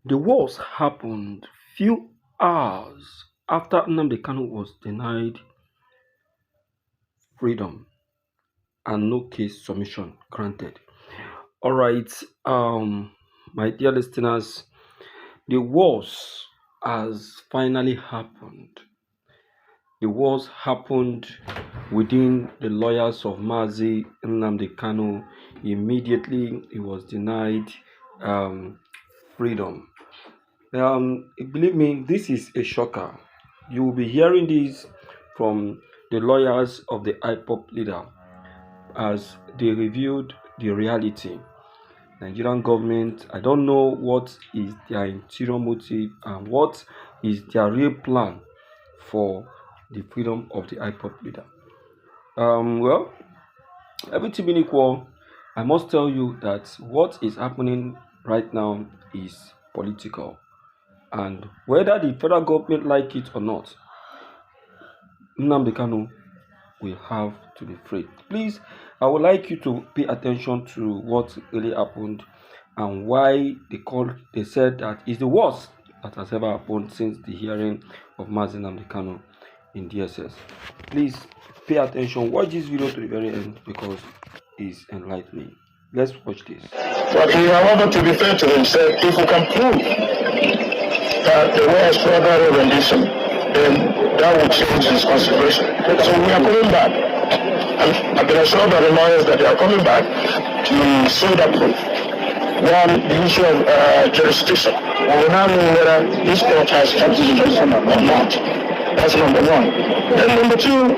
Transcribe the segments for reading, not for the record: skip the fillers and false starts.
The wars happened few hours after Nnamdi Kanu was denied freedom and no case submission granted. All right, my dear listeners, the wars has finally happened. The wars happened within the lawyers of Mazi Nnamdi Kanu. Immediately, he was denied freedom. Believe me, this is a shocker. You will be hearing this from the lawyers of the IPOP leader as they reviewed the reality. Nigerian government, I don't know what is their interior motive and what is their real plan for the freedom of the IPOP leader. Well, everything being equal, I must tell you that what is happening right now is political. And whether the federal government like it or not, Nnamdi Kanu will have to be freed. Please, I would like you to pay attention to what really happened and why they said that it's the worst that has ever happened since the hearing of Mazi Nnamdi Kanu in DSS. Please pay attention. Watch this video to the very end because it's enlightening. Let's watch this. But he, however, to be fair to him, said if we can prove that the war is further rendition, then that will change his consideration. So we are coming back. I've been assured by the lawyers that they are coming back to show that proof. One, the issue of jurisdiction. We will now know whether this court has jurisdiction or not. That's number one. Then number two,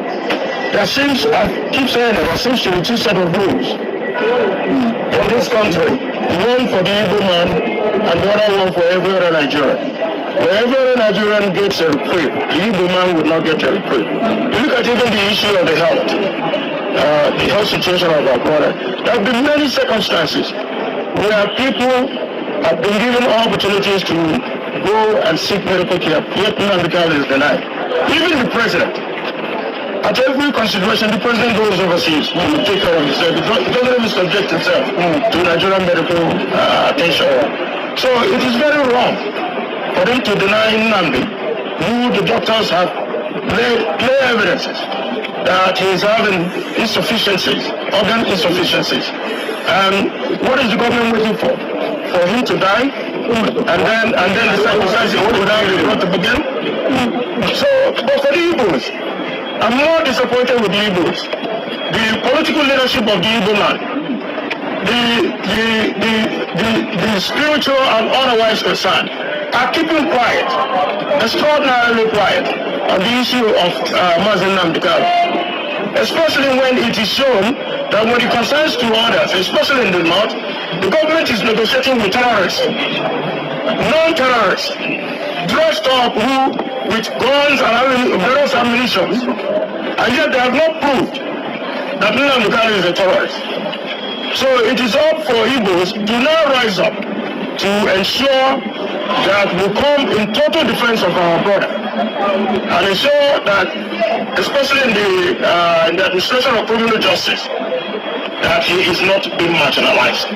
there seems, I keep saying it, there seems to be two set of rules in this country. One for the Igbo man and the other one for every other Nigerian. Wherever a Nigerian gets a reprieve, the Igbo man would not get a reprieve. You look at even the issue of the health situation of our brother. There have been many circumstances where people have been given opportunities to go and seek medical care, yet Nnamdi Kanu is denied. Even the president, at every consideration, the president goes overseas to take care of himself. He doesn't even subject himself to Nigerian medical attention. So it is very wrong for them to deny Nnamdi, who the doctors have clear evidences that he is having insufficiencies, organ insufficiencies. And what is the government waiting for? For him to die? And then the circumstances would have been brought up again? So, but for the Igbos, I'm more disappointed with the Igbos. The political leadership of the Igbo man, the spiritual and otherwise concerned, are keeping quiet, extraordinarily quiet, on the issue of Mazi Nnamdi Kanu. Especially when it is shown that when it concerns to others, especially in the north, the government is negotiating with terrorists, non-terrorists, dressed up with guns and various ammunition, and yet they have not proved that Nnamdi Kanu is a terrorist. So it is up for Igbos to now rise up to ensure that we come in total defense of our brother and ensure that, especially in the administration of criminal justice, that he is not being marginalized.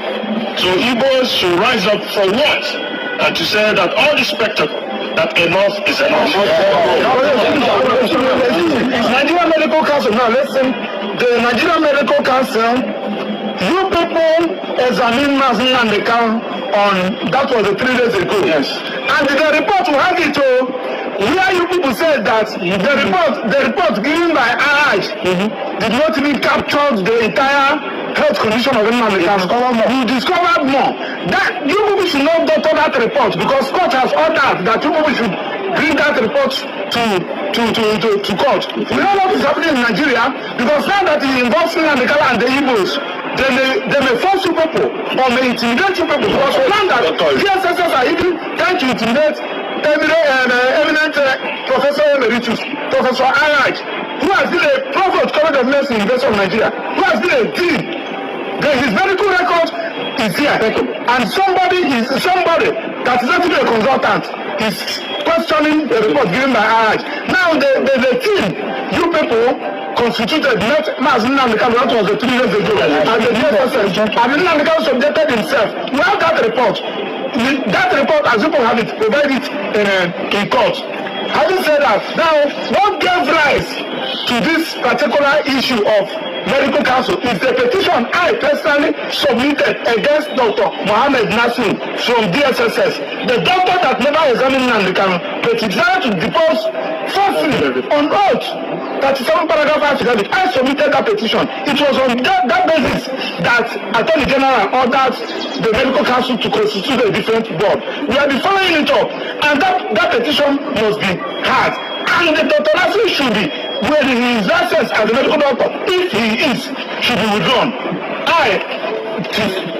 So Igbos should rise up for once and to say that all the spectacle, that enough is enough. Nigerian Medical Council, now listen, the Nigerian Medical Council, you people examine Mazi Nnamdi Kanu on, that was 3 days ago. Yes. And the report we have it where you people said that the report given by RH did not even capture the entire health condition of Nnamdi Kanu. You discovered more. That you people should not doctor that report because court has ordered that you people should bring that report to court. We know what is happening in Nigeria because now that it involves Nnamdi Kanu and the Igbos, they may force you people or may intimidate you people because we learned that PSSs are even trying to intimidate eminent Professor Emeritus, Professor Ayaj, who has been a provost college of medicine in the University of Nigeria, who has been a dean. His medical record is here. And somebody that is actually a consultant is questioning the report given by Ayaj. Now the team, you people, constituted not Mazi Nnamdi Kanu, that was 3 years ago, and the DSS, and Nnamdi Kanu subjected himself. We have that report. that report, as people have it, provide it in court. Having said that, now what gave rise to this particular issue of medical council is the petition I personally submitted against Dr. Mohammed Nasir from DSSS, the doctor that never examined Nnamdi Kanu, but he decided to depose falsely on oath. 37 paragraph affidavit. I submitted that petition. It was on that basis that Attorney General ordered the medical council to constitute a different board. We have been following it up, and that petition must be heard. And the Dr. Nasir should be, when he is licensed as a medical doctor, if he is, should be withdrawn.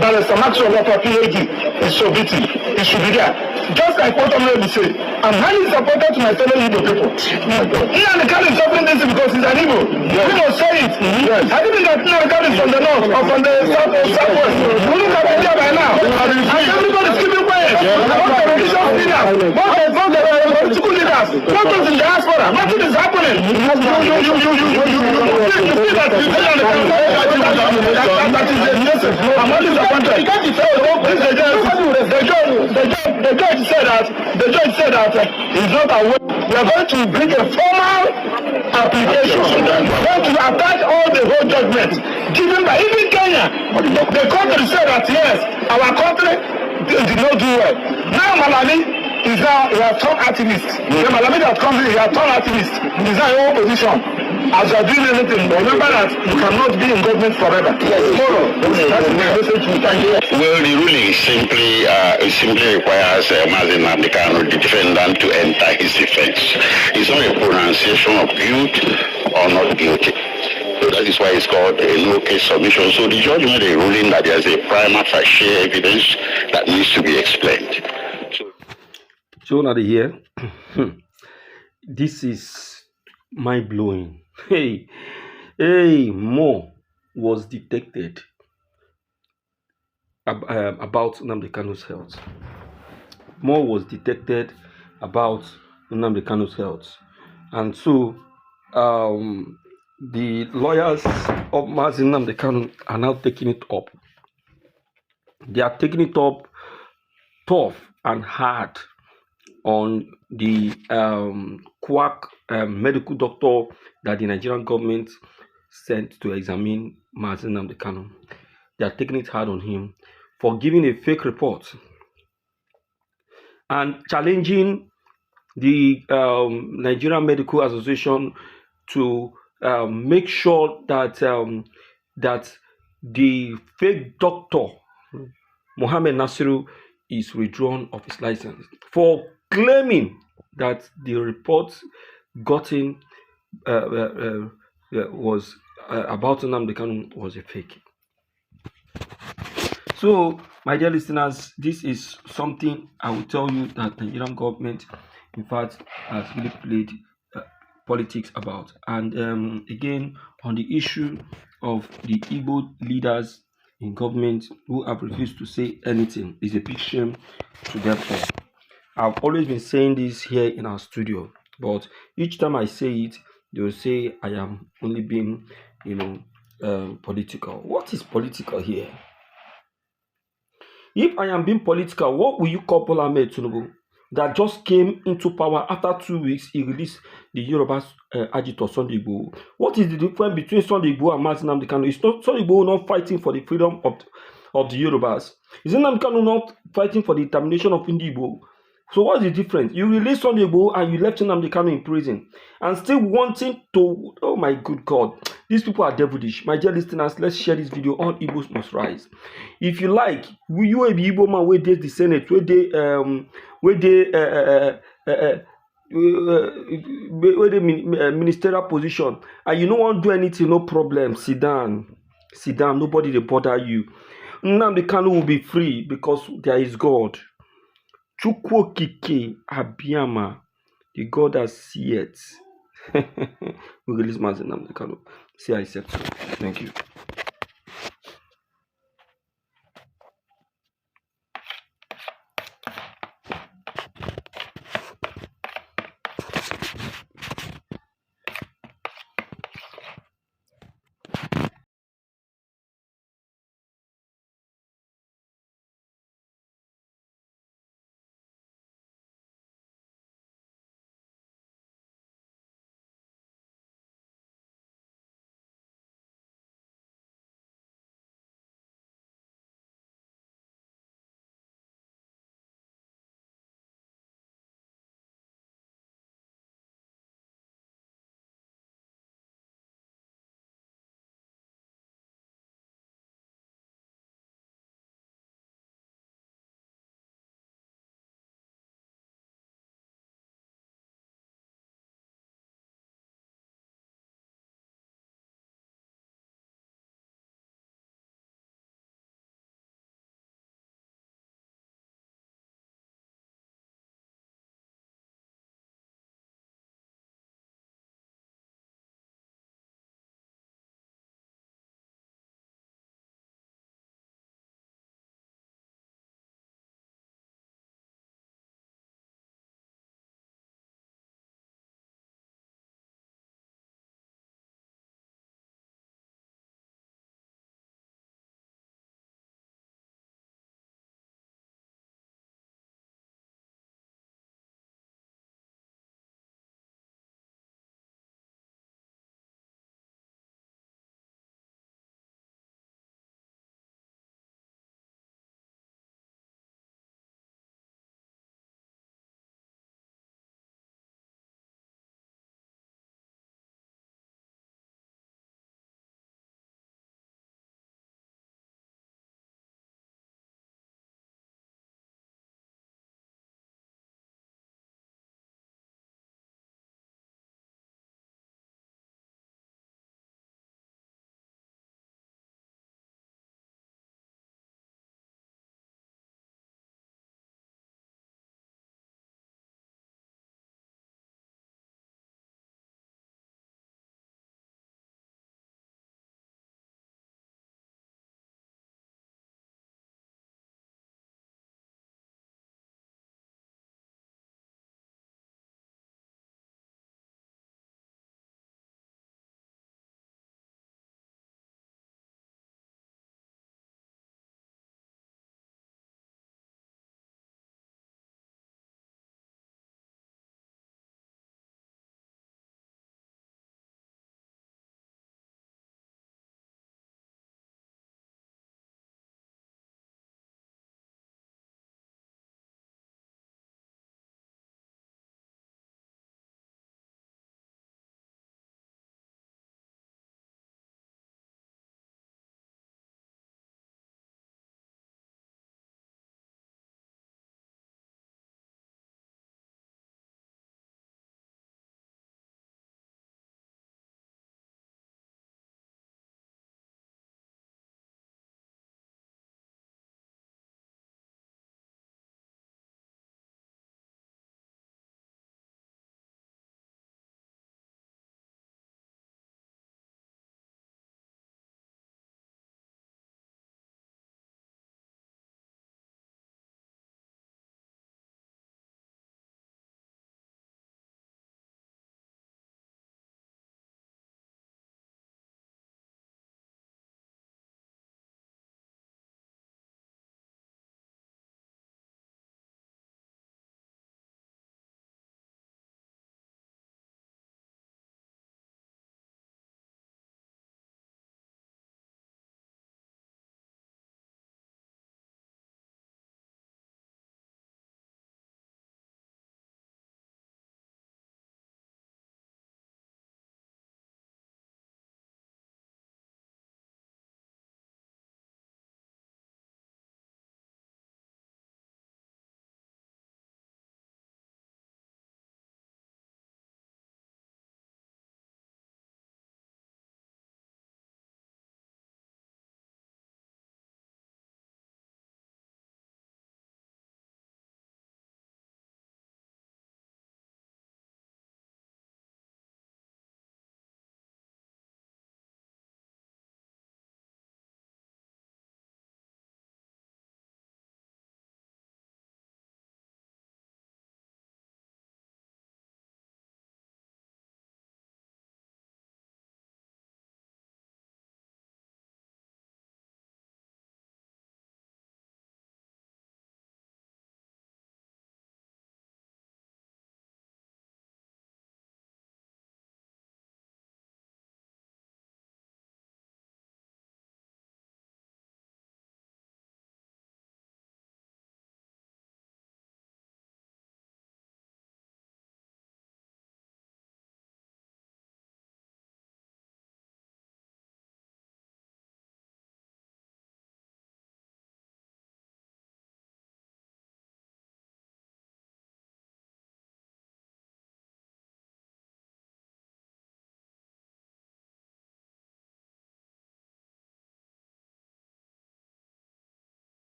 Barrister Maxwell Wapa PhD is submitting. It should be there. Just like what Nnamdi said, I'm highly supported to my fellow Igbo people. Nnamdi Kanu is suffering this because he's an Igbo. We must say it. I didn't that Nnamdi Kanu is from the north or from the southwest. We look at India by now. And everybody's keeping quiet. About the religious leaders, both the political leaders, not those in diaspora. Nothing is happening. You see that you say Nnamdi Kanu that is a message. I'm not disappointed. The judge said that he's not aware. We are going to bring a formal application. We are going to attach all the whole judgment given by even Kenya. The country said that yes, our country did not do well. Now Malami is now a turned activist. The Malami that comes in, he has turned activist. He's now in your opposition. As you are doing anything, remember that you cannot be in government forever. Tomorrow, that's the message we can hear. Well, the ruling simply requires Nnamdi Kanu, the defendant, to enter his defense. It's not a pronunciation of guilt or not guilty. So that is why it's called a no case submission. So the judge made a ruling that there's a prima facie evidence that needs to be explained. So now here, this is mind blowing. More was detected about Nnamdi Kanu's health. More was detected about Nnamdi Kanu's health, and so the lawyers of Nnamdi Kanu are now taking it up. They are taking it up tough and hard on the quack medical doctor that the Nigerian government sent to examine Nnamdi Kanu. They are taking it hard on him for giving a fake report and challenging the Nigerian Medical Association to make sure that that the fake doctor Mohammed Nasiru is withdrawn of his license for claiming that the report gotten was about Nnamdi Kanu was a fake. So, my dear listeners, this is something I will tell you that the Nigerian government, in fact, has really played politics about. And again, on the issue of the Igbo leaders in government who have refused to say anything, is a big shame to them all. I've always been saying this here in our studio, but each time I say it, they will say I am only being, political. What is political here? If I am being political, what will you call Bola Ahmed Tinubu that just came into power after 2 weeks? He released the Yoruba agitator Sunday Igboho. What is the difference between Sunday Igboho and Nnamdi Kanu? Is not Sunday Igboho not fighting for the freedom of the Yorubas? Is Nnamdi Kanu not fighting for the termination of Igbo? So what's the difference? You released Sunday Igboho and you left Nnamdi Kanu in prison and still wanting to, oh my good God, these people are devilish. My dear listeners, let's share this video. All Igbos must rise. If you like, you will be Igbo man where they the Senate, where the ministerial position, and you don't want to do anything, no problem. Sit down, nobody they bother you. Nnamdi Kanu will be free because there is God. Chukwu Kike Abiyama, the God that seeth. We release Nnamdi Kanu. See, I accept. Thank you.